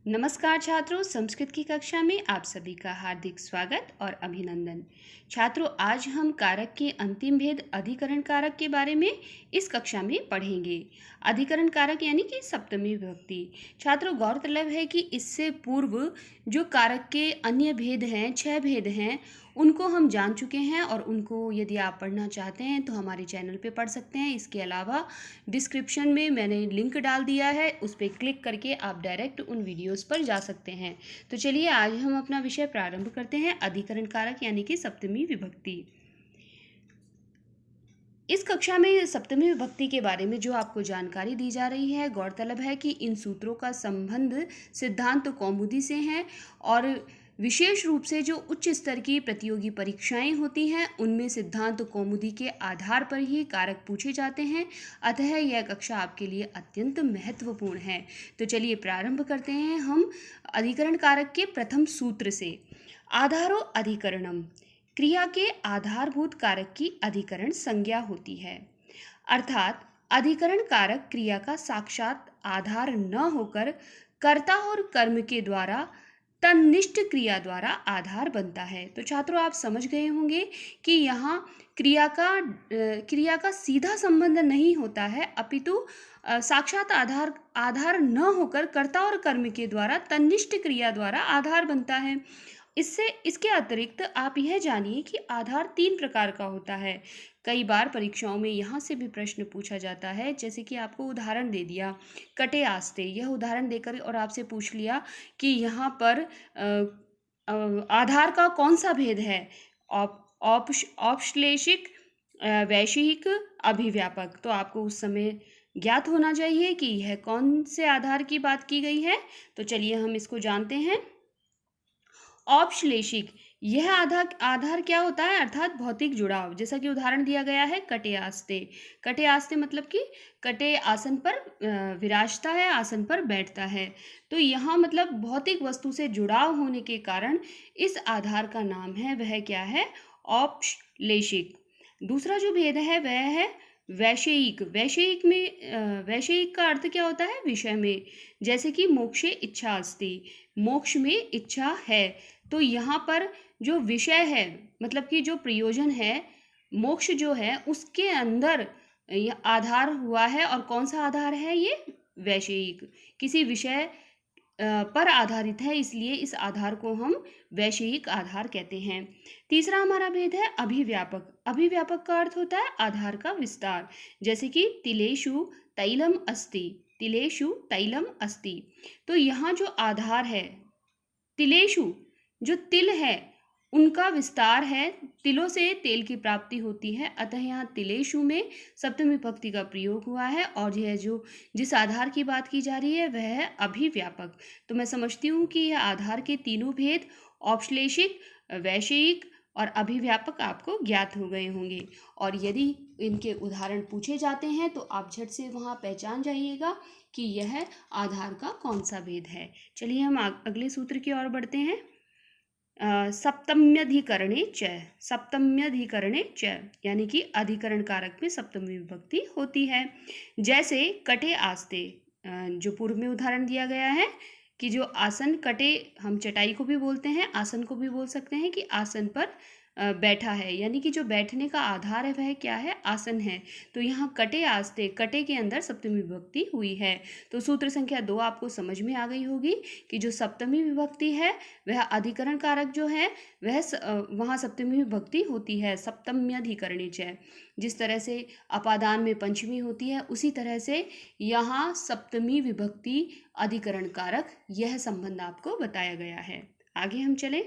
नमस्कार छात्रों, संस्कृत की कक्षा में आप सभी का हार्दिक स्वागत और अभिनंदन। छात्रों, आज हम कारक के अंतिम भेद अधिकरण कारक के बारे में इस कक्षा में पढ़ेंगे। अधिकरण कारक यानी कि सप्तमी विभक्ति। छात्रों, गौरतलब है कि इससे पूर्व जो कारक के अन्य भेद हैं, 6 भेद हैं, उनको हम जान चुके हैं और उनको यदि आप पढ़ना चाहते हैं तो हमारे चैनल पे पढ़ सकते हैं। इसके अलावा डिस्क्रिप्शन में मैंने लिंक डाल दिया है, उस पर क्लिक करके आप डायरेक्ट उन वीडियोस पर जा सकते हैं। तो चलिए आज हम अपना विषय प्रारंभ करते हैं, अधिकरण कारक यानी कि सप्तमी विभक्ति। इस कक्षा में सप्तमी विभक्ति के बारे में जो आपको जानकारी दी जा रही है, गौरतलब है कि इन सूत्रों का संबंध सिद्धांत कौमुदी से है और विशेष रूप से जो उच्च स्तर की प्रतियोगी परीक्षाएं होती हैं उनमें सिद्धांत कौमुदी के आधार पर ही कारक पूछे जाते हैं। अतः यह कक्षा आपके लिए अत्यंत महत्वपूर्ण है। तो चलिए प्रारंभ करते हैं हम अधिकरण कारक के प्रथम सूत्र से। आधारो अधिकरणम, क्रिया के आधारभूत कारक की अधिकरण संज्ञा होती है। अर्थात अधिकरण कारक क्रिया का साक्षात आधार न होकर कर्ता और कर्म के द्वारा तन्निष्ठ क्रिया द्वारा आधार बनता है। तो छात्रों, आप समझ गए होंगे कि यहाँ क्रिया का सीधा संबंध नहीं होता है, अपितु साक्षात आधार न होकर कर्ता और कर्म के द्वारा तन्निष्ठ क्रिया द्वारा आधार बनता है। इसके अतिरिक्त आप यह जानिए कि आधार 3 प्रकार का होता है। कई बार परीक्षाओं में यहाँ से भी प्रश्न पूछा जाता है, जैसे कि आपको उदाहरण दे दिया कटे आस्ते, यह उदाहरण देकर और आपसे पूछ लिया कि यहाँ पर आधार का कौन सा भेद है, औपश्लेषिक, वैशयिक, अभिव्यापक। तो आपको उस समय ज्ञात होना चाहिए कि यह कौन से आधार की बात की गई है। तो चलिए हम इसको जानते हैं। औपश्लेषिक, यह आधार क्या होता है, अर्थात भौतिक जुड़ाव। जैसा कि उदाहरण दिया गया है कटे आस्ते। कटे आस्ते मतलब कि कटे आसन पर विराजता है, आसन पर बैठता है। तो यहाँ मतलब भौतिक वस्तु से जुड़ाव होने के कारण इस आधार का नाम है वह क्या है, औपश्लेषिक। दूसरा जो भेद है वह है वैषयिक। वैषयिक का अर्थ क्या होता है, विषय में। जैसे कि मोक्षे इच्छा अस्ति, मोक्ष में इच्छा है। तो यहाँ पर जो विषय है मतलब कि जो प्रयोजन है, मोक्ष जो है उसके अंदर यह आधार हुआ है। और कौन सा आधार है ये, वैषयिक, किसी विषय पर आधारित है, इसलिए इस आधार को हम वैषयिक आधार कहते हैं। तीसरा हमारा भेद है अभिव्यापक। अभिव्यापक का अर्थ होता है आधार का विस्तार। जैसे कि तिलेषु तैलम अस्ति, तिलेषु तैलम अस्ति। तो यहाँ जो आधार है तिलेषु, जो तिल है उनका विस्तार है, तिलों से तेल की प्राप्ति होती है। अतः यहाँ तिलेषु में सप्तमी विभक्ति का प्रयोग हुआ है और यह जो जिस आधार की बात की जा रही है वह है अभिव्यापक। तो मैं समझती हूँ कि यह आधार के तीनों भेद औपश्लेषिक, वैषयिक और अभिव्यापक आपको ज्ञात हो गए होंगे। और यदि इनके उदाहरण पूछे जाते हैं तो आप झट से वहाँ पहचान जाइएगा कि यह आधार का कौन सा भेद है। चलिए हम अगले सूत्र की ओर बढ़ते हैं। सप्तम्यधिकरणे च, सप्तम्यधिकरणे च यानी कि अधिकरण कारक में सप्तमी विभक्ति होती है। जैसे कटे आस्ते, जो पूर्व में उदाहरण दिया गया है कि जो आसन कटे, हम चटाई को भी बोलते हैं, आसन को भी बोल सकते हैं कि आसन पर बैठा है, यानी कि जो बैठने का आधार है वह क्या है, आसन है। तो यहाँ कटे आस्ते, कटे के अंदर सप्तमी विभक्ति हुई है। तो सूत्र संख्या 2 आपको समझ में आ गई होगी कि जो सप्तमी विभक्ति है वह अधिकरण कारक जो है वह वहाँ सप्तमी विभक्ति होती है, सप्तम्यधिकरणे च। जिस तरह से अपादान में पंचमी होती है उसी तरह से यहाँ सप्तमी विभक्ति अधिकरण कारक, यह संबंध आपको बताया गया है। आगे हम चलें।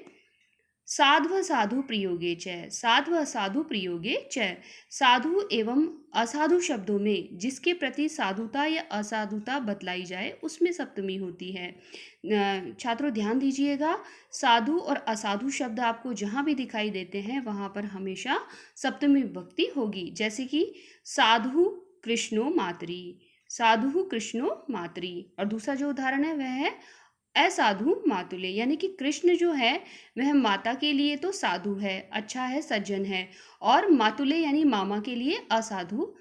साध्व साधु प्रयोगे च, साध्व साधु प्रयोगे च, साधु एवं असाधु शब्दों में जिसके प्रति साधुता या असाधुता बतलाई जाए उसमें सप्तमी होती है। छात्रों ध्यान दीजिएगा, साधु और असाधु शब्द आपको जहाँ भी दिखाई देते हैं वहाँ पर हमेशा सप्तमी विभक्ति होगी। जैसे कि साधु कृष्णो मातरी, साधु कृष्णो मातरी। और दूसरा जो उदाहरण है वह है असाधु मातुले, यानी कि कृष्ण जो है वह माता के लिए तो साधु है, अच्छा है, सज्जन है, और मातुले यानी मामा के लिए असाधु,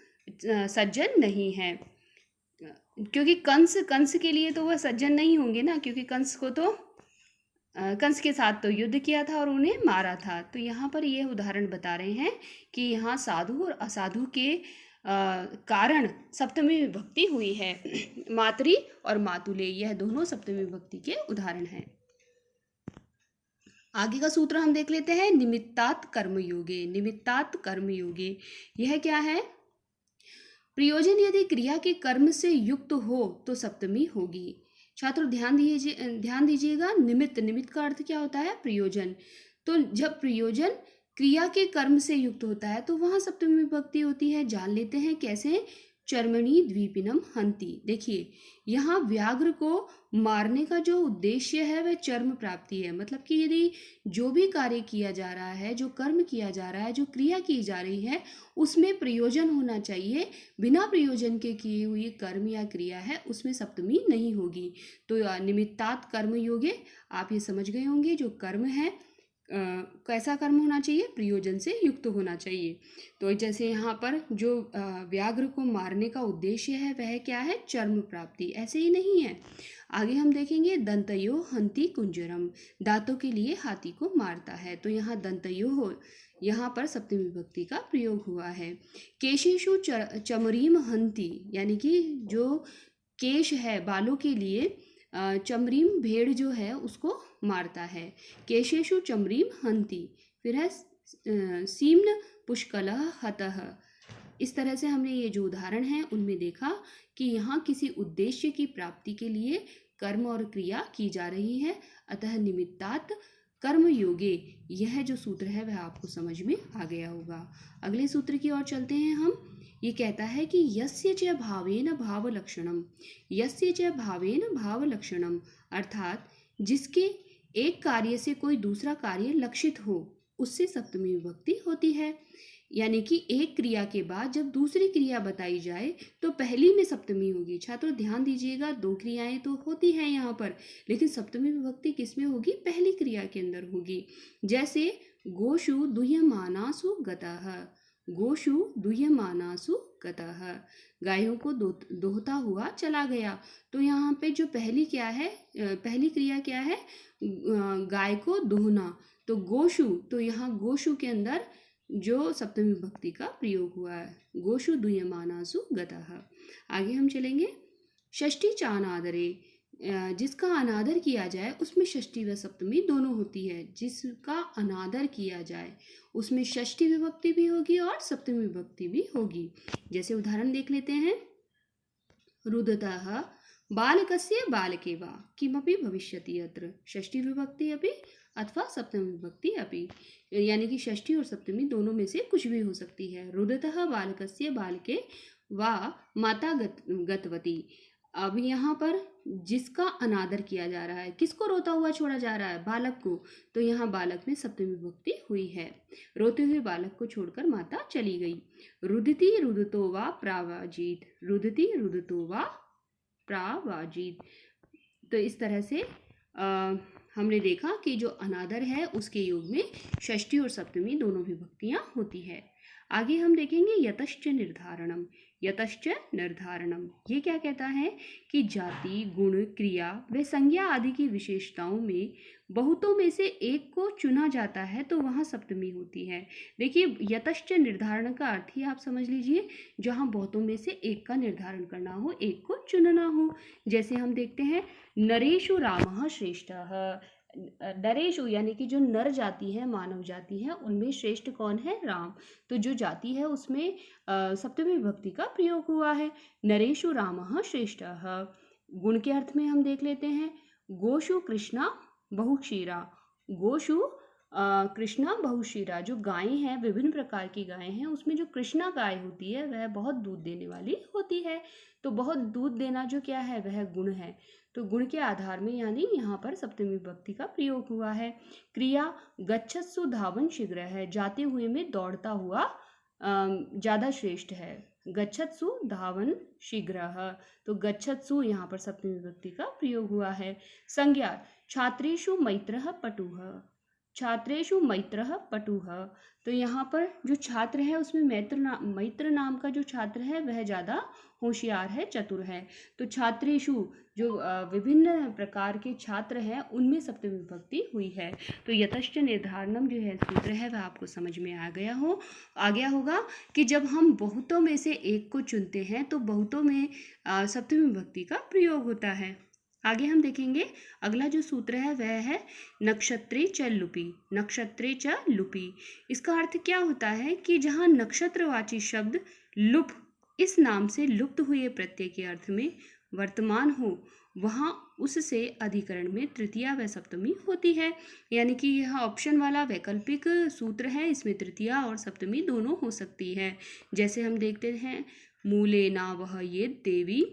सज्जन नहीं है। क्योंकि कंस कंस के लिए तो वह सज्जन नहीं होंगे ना, क्योंकि कंस को तो कंस के साथ तो युद्ध किया था और उन्हें मारा था। तो यहाँ पर ये उदाहरण बता रहे हैं कि यहाँ साधु और असाधु के कारण सप्तमी विभक्ति हुई है। मातरी और मातुले, यह दोनों सप्तमी विभक्ति के उदाहरण हैं। आगे का सूत्र हम देख लेते हैं, निमित्तात् कर्मयोगे। निमित्तात् कर्मयोगे, यह क्या है? प्रयोजन यदि क्रिया के कर्म से युक्त हो तो सप्तमी होगी। छात्रों ध्यान दीजिएगा, निमित्त, निमित्त का अर्थ क्या होता है? प्रयोजन। तो जब प्रयोजन क्रिया के कर्म से युक्त होता है तो वहां सप्तमी विभक्ति होती है। जान लेते हैं कैसे। चर्मणि द्विपिनम हंति। देखिए, यहाँ व्याघ्र को मारने का जो उद्देश्य है वह चर्म प्राप्ति है। मतलब कि यदि जो भी कार्य किया जा रहा है, जो कर्म किया जा रहा है, जो क्रिया की जा रही है, उसमें प्रयोजन होना चाहिए। बिना प्रयोजन के किए हुए कर्म या क्रिया है उसमें सप्तमी नहीं होगी। तो निमित्तात् कर्म योगे, आप ये समझ गए होंगे, जो कर्म है कैसा कर्म होना चाहिए? प्रयोजन से युक्त होना चाहिए। तो जैसे यहाँ पर जो व्याघ्र को मारने का उद्देश्य है वह क्या है? चर्म प्राप्ति। ऐसे ही नहीं है, आगे हम देखेंगे, दंतयो हंति कुंजरम, दांतों के लिए हाथी को मारता है। तो यहाँ दंतयो हो, यहाँ पर सप्तमी विभक्ति का प्रयोग हुआ है। केशेषु चमरीम हंति, यानी कि जो केश है, बालों के लिए चमरीम, भेड़ जो है उसको मारता है। केशेषु चमरीम हंति। फिर है सीम्न पुष्कलः हतः। इस तरह से हमने ये जो उदाहरण है उनमें देखा कि यहाँ किसी उद्देश्य की प्राप्ति के लिए कर्म और क्रिया की जा रही है। अतः निमित्तात् कर्म योगे, यह जो सूत्र है वह आपको समझ में आ गया होगा। अगले सूत्र की ओर चलते हैं हम। ये कहता है कि यस्य च भावेन भाव लक्षणम। यस्य च भावेन भाव लक्षणम, अर्थात जिसके एक कार्य से कोई दूसरा कार्य लक्षित हो, उससे सप्तमी विभक्ति होती है। यानी कि एक क्रिया के बाद जब दूसरी क्रिया बताई जाए तो पहली में सप्तमी होगी। छात्रों ध्यान दीजिएगा, दो क्रियाएं तो होती हैं यहाँ पर, लेकिन सप्तमी विभक्ति किसमें होगी? पहली क्रिया के अंदर होगी। जैसे गोषु दुह्यमानासु गतः, गोषु दुह्यमानासु गतः, गायों को दोहता हुआ चला गया। तो यहाँ पे जो पहली क्या है, पहली क्रिया क्या है? गाय को दोहना। तो गोषु, तो यहाँ गोषु के अंदर जो सप्तमी विभक्ति का प्रयोग हुआ है, गोषु दुह्यमानासु गतः। आगे हम चलेंगे, षष्ठी च अनादरे, जिसका अनादर किया जाए उसमें षष्ठी व सप्तमी दोनों होती है। जिसका अनादर किया जाए उसमें षष्ठी विभक्ति भी होगी और सप्तमी विभक्ति भी होगी। जैसे उदाहरण देख लेते हैं, रुदतः बालकस्य बालके वा किमपि भविष्यति अत्र। षष्ठी विभक्ति अपि अथवा सप्तमी विभक्ति अपि, यानी कि षष्ठी और सप्तमी दोनों में से कुछ भी हो सकती है। रुदतः बालकस्य बालके वा माता गतवती। अब यहाँ पर जिसका अनादर किया जा रहा है, किसको रोता हुआ छोड़ा जा रहा है? बालक को। तो यहाँ बालक में सप्तमी विभक्ति हुई है। रोते हुए बालक को छोड़कर माता चली गई। रुदति रुदतो वा प्रावाजित, रुदति रुदतो वा प्रावाजित। तो इस तरह से हमने देखा कि जो अनादर है उसके योग में षष्ठी और सप्तमी दोनों विभक्तियां होती है। आगे हम देखेंगे यतश्च निर्धारणम। यतश्च निर्धारणम, ये क्या कहता है कि जाति, गुण, क्रिया व संज्ञा आदि की विशेषताओं में बहुतों में से एक को चुना जाता है तो वहाँ सप्तमी होती है। देखिए, यतश्च निर्धारण का अर्थ ही आप समझ लीजिए, जहाँ बहुतों में से एक का निर्धारण करना हो, एक को चुनना हो। जैसे हम देखते हैं, नरेषु रामः श्रेष्ठः। नरेषु यानी कि जो नर जाति है, मानव जाति है, उनमें श्रेष्ठ कौन है? राम। तो जो जाति है उसमें सप्तमी विभक्ति का प्रयोग हुआ है। नरेषु रामः श्रेष्ठः। गुण के अर्थ में हम देख लेते हैं, गोषु कृष्णा बहुक्षीरा। गोषु कृष्णा बहुक्षीरा, जो गायें हैं, विभिन्न प्रकार की गायें हैं, उसमें जो कृष्णा गाय होती है वह बहुत दूध देने वाली होती है। तो बहुत दूध देना जो क्या है, वह गुण है। तो गुण के आधार में यानी यहाँ पर सप्तमी विभक्ति का प्रयोग हुआ है। क्रिया गच्छत्सु धावन शीघ्र है, जाते हुए में दौड़ता हुआ ज़्यादा श्रेष्ठ है। गच्छत्सु धावन शीघ्र, तो गच्छत्सु यहाँ पर सप्तमी विभक्ति का प्रयोग हुआ है। संज्ञा छात्रेषु मैत्रः पटुः, छात्रेषु मैत्रः पटुः। तो यहाँ पर जो छात्र है उसमें मैत्र नाम का जो छात्र है वह ज़्यादा होशियार है, चतुर है। तो छात्रेषु जो विभिन्न प्रकार के छात्र हैं उनमें सप्तमी विभक्ति हुई है। तो यतश्च निर्धारणम जो है सूत्र है वह आपको समझ में आ गया होगा कि जब हम बहुतों में से एक को चुनते हैं तो बहुतों में सप्तमी विभक्ति का प्रयोग होता है। आगे हम देखेंगे अगला जो सूत्र है वह है नक्षत्रे च लुपि। नक्षत्रे च लुपि इसका अर्थ क्या होता है कि जहाँ नक्षत्रवाची शब्द लुप इस नाम से लुप्त हुए प्रत्यय के अर्थ में वर्तमान हो वहाँ उससे अधिकरण में तृतीया व सप्तमी होती है। यानी कि यह ऑप्शन वाला वैकल्पिक सूत्र है, इसमें तृतीया और सप्तमी दोनों हो सकती है। जैसे हम देखते हैं मूलेना वह ये देवी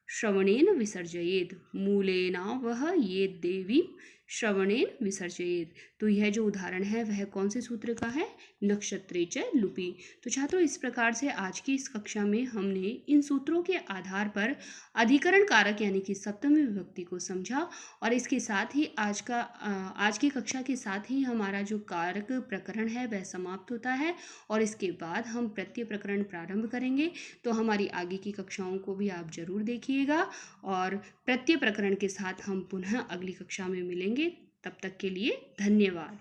श्रवणेन विसर्जयेत्। मूलेना वह ये देवी श्रवणेन विसर्जयेत्। तो यह जो उदाहरण है वह कौन से सूत्र का है? नक्षत्रे च लुपि। तो छात्रों इस प्रकार से आज की इस कक्षा में हमने इन सूत्रों के आधार पर अधिकरण कारक यानी कि सप्तमी विभक्ति को समझा और इसके साथ ही आज की कक्षा के साथ ही हमारा जो कारक प्रकरण है वह समाप्त होता है और इसके बाद हम प्रत्यय प्रकरण प्रारंभ करेंगे। तो हमारी आगे की कक्षाओं को भी आप जरूर देखिएगा और प्रत्यय प्रकरण के साथ हम पुनः अगली कक्षा में मिलेंगे। तब तक के लिए धन्यवाद।